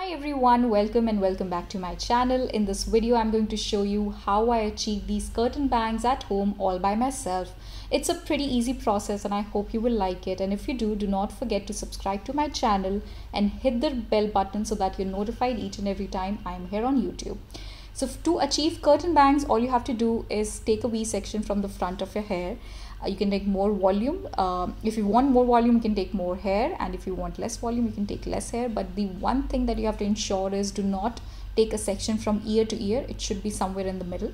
Hi everyone, welcome and welcome back to my channel. In this video, I'm going to show you how I achieve these curtain bangs at home all by myself. It's a pretty easy process and I hope you will like it. And if you do not forget to subscribe to my channel and hit the bell button so that you're notified each and every time I'm here on YouTube. So to achieve curtain bangs, all you have to do is take a V section from the front of your hair. You can take more volume. If you want more volume, you can take more hair, and if you want less volume, you can take less hair. But the one thing that you have to ensure is do not take a section from ear to ear. It should be somewhere in the middle.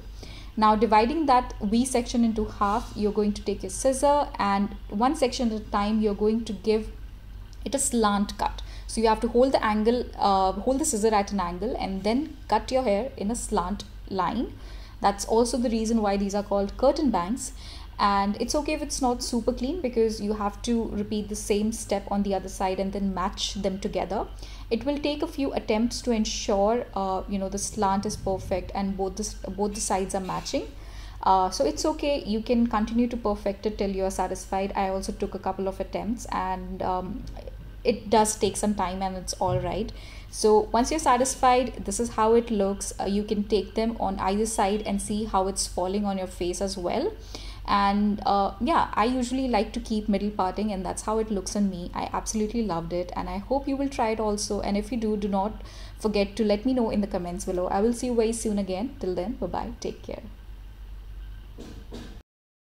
Now, dividing that V section into half, you're going to take your scissor, and one section at a time you're going to give it a slant cut. So you have to hold the angle, hold the scissor at an angle and then cut your hair in a slant line. That's also the reason why these are called curtain bangs. And it's okay if it's not super clean, because you have to repeat the same step on the other side and then match them together. It will take a few attempts to ensure the slant is perfect and both the sides are matching. So it's okay, you can continue to perfect it till you are satisfied. I also took a couple of attempts, and it does take some time, and it's all right. So once you're satisfied, this is how it looks. You can take them on either side and see how it's falling on your face as well. And yeah, I usually like to keep middle parting, and that's how it looks on me. I absolutely loved it, and I hope you will try it also. And if you do not forget to let me know in the comments below. I will see you very soon again. Till then, bye bye, take care.